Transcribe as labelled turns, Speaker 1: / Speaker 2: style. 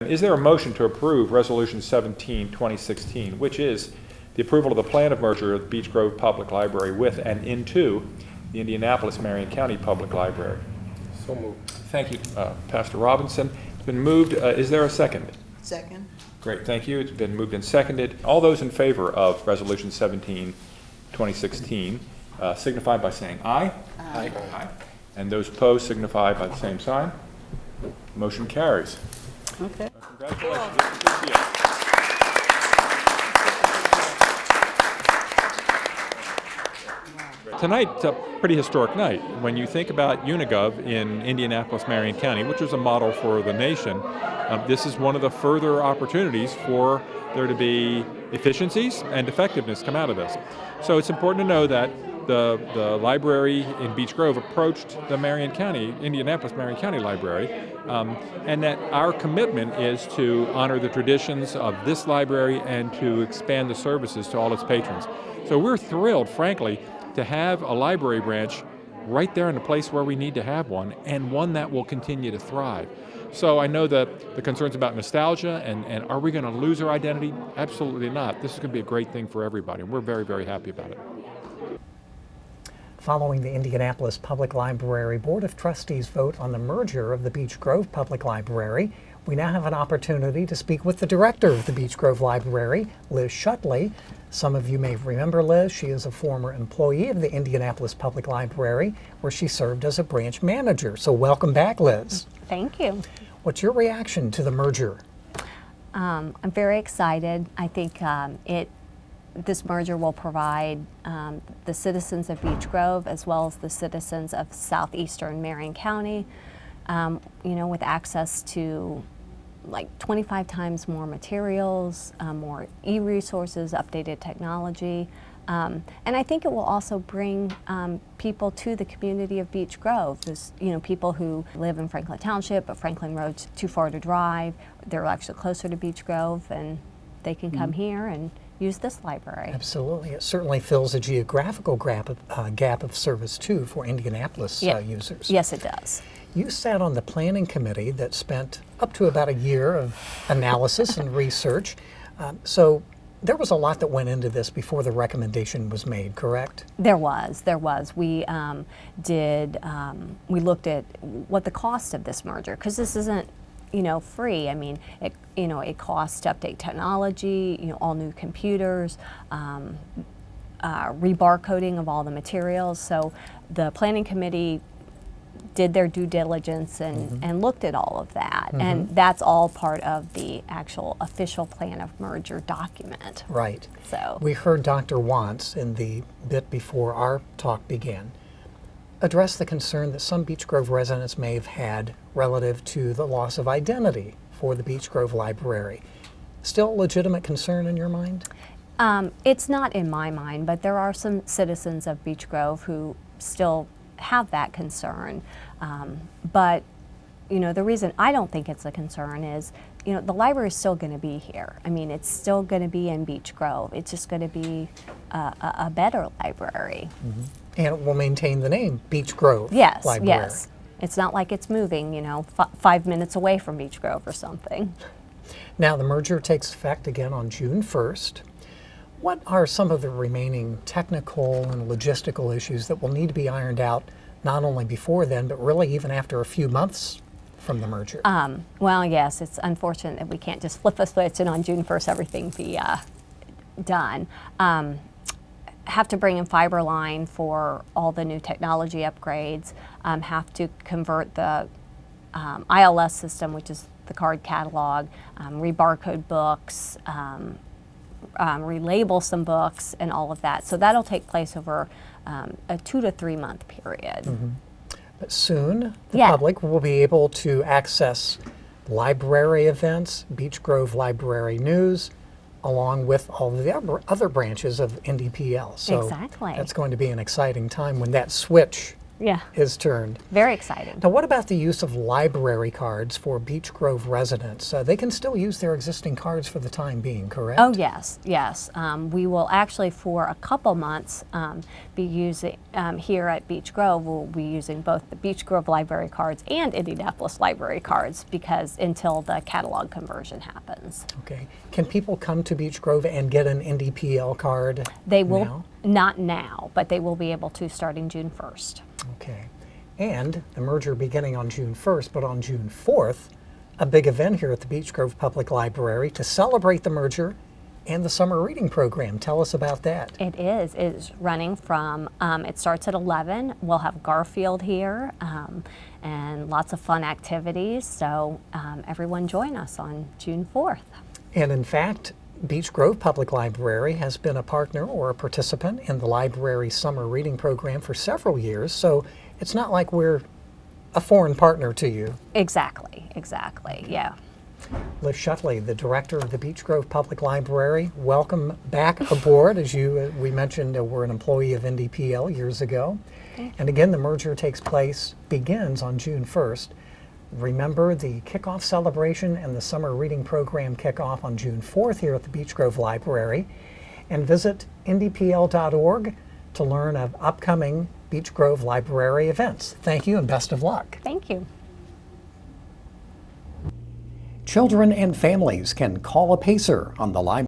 Speaker 1: Is there a motion to approve Resolution 17, 2016, which is the approval of the plan of merger of Beech Grove Public Library with and into the Indianapolis Marion County Public Library?
Speaker 2: So moved.
Speaker 1: Thank you, Pastor Robinson. It's been moved. Is there a second?
Speaker 3: Second.
Speaker 1: Great, thank you. It's been moved and seconded. All those in favor of Resolution 17, 2016, signify by saying aye.
Speaker 3: Aye.
Speaker 1: Aye. And those opposed signify by the same sign. Motion carries.
Speaker 3: Okay.
Speaker 1: Congratulations. Good to see you. Tonight's a pretty historic night. When you think about Unigov in Indianapolis, Marion County, which is a model for the nation, this is one of the further opportunities for there to be efficiencies and effectiveness come out of this. So it's important to know that the library in Beech Grove approached the Indianapolis Marion County Library, and that our commitment is to honor the traditions of this library and to expand the services to all its patrons. So we're thrilled, frankly, to have a library branch right there in the place where we need to have one, and one that will continue to thrive. So I know that the concerns about nostalgia and are we going to lose our identity? Absolutely not. This is going to be a great thing for everybody, and we're very, very happy about it.
Speaker 4: Following the Indianapolis Public Library Board of Trustees vote on the merger of the Beech Grove Public Library, we now have an opportunity to speak with the director of the Beech Grove Library, Liz Schoettle. Some of you may remember Liz. She is a former employee of the Indianapolis Public Library, where she served as a branch manager. So welcome back, Liz.
Speaker 5: Thank you.
Speaker 4: What's your reaction to the merger?
Speaker 5: I'm very excited. I think this merger will provide the citizens of Beech Grove as well as the citizens of southeastern Marion County, with access to like 25 times more materials, more e-resources, updated technology. And I think it will also bring people to the community of Beech Grove. There's, people who live in Franklin Township, but Franklin Road's too far to drive. They're actually closer to Beech Grove, and they can come here and use this library.
Speaker 4: Absolutely. It certainly fills a geographical gap of service, too, for Indianapolis users.
Speaker 5: Yes, it does.
Speaker 4: You sat on the planning committee that spent up to about a year of analysis and research. So there was a lot that went into this before the recommendation was made, correct? There was.
Speaker 5: We we looked at what the cost of this merger, because this isn't free. I mean, it costs to update technology, all new computers, rebarcoding of all the materials. So the planning committee did their due diligence and looked at all of that. And that's all part of the actual official plan of merger document.
Speaker 4: Right.
Speaker 5: So
Speaker 4: we heard Dr. Wantz in the bit before our talk began address the concern that some Beech Grove residents may have had relative to the loss of identity for the Beech Grove Library. Still a legitimate concern in your mind?
Speaker 5: It's not in my mind, but there are some citizens of Beech Grove who still have that concern. But the reason I don't think it's a concern is, the library is still going to be here. I mean, it's still going to be in Beech Grove. It's just going to be a better library.
Speaker 4: And it will maintain the name Beech Grove Library.
Speaker 5: Yes. It's not like it's moving, 5 minutes away from Beech Grove or something.
Speaker 4: Now, the merger takes effect again on June 1st. What are some of the remaining technical and logistical issues that will need to be ironed out, not only before then, but really even after a few months from the merger?
Speaker 5: Well, yes, it's unfortunate that we can't just flip a switch and on June 1st everything be done. Have to bring in fiber line for all the new technology upgrades, have to convert the ILS system, which is the card catalog, rebarcode books, relabel some books and all of that. So that'll take place over a 2 to 3 month period.
Speaker 4: But soon the public will be able to access library events, Beech Grove Library News, along with all the other branches of IndyPL. So
Speaker 5: exactly.
Speaker 4: That's going to be an exciting time when that switch
Speaker 5: Yeah.
Speaker 4: is turned.
Speaker 5: Very exciting.
Speaker 4: Now, what about the use of library cards for Beech Grove residents? They can still use their existing cards for the time being, correct?
Speaker 5: Oh, yes, yes. We will actually, for a couple months, be using, here at Beech Grove, we'll be using both the Beech Grove library cards and Indianapolis library cards because until the catalog conversion happens.
Speaker 4: Okay. Can people come to Beech Grove and get an IndyPL card
Speaker 5: They will,
Speaker 4: now?
Speaker 5: not now, but they will be able to starting June 1st.
Speaker 4: Okay. And the merger beginning on June 1st, but on June 4th, a big event here at the Beech Grove Public Library to celebrate the merger and the summer reading program. Tell us about that.
Speaker 5: It is. It's running from, it starts at 11. We'll have Garfield here and lots of fun activities. So everyone join us on June 4th.
Speaker 4: And in fact, Beech Grove Public Library has been a partner or a participant in the library summer reading program for several years. So it's not like we're a foreign partner to you.
Speaker 5: Exactly, exactly, yeah.
Speaker 4: Liz Schoettle, the director of the Beech Grove Public Library, welcome back aboard. As we mentioned, were an employee of IndyPL years ago. And again, the merger begins on June 1st. Remember the kickoff celebration and the summer reading program kickoff on June 4th here at the Beech Grove Library. And visit indypl.org to learn of upcoming Beech Grove Library events. Thank you and best of luck.
Speaker 5: Thank you.
Speaker 4: Children and families can call a PACER on the library.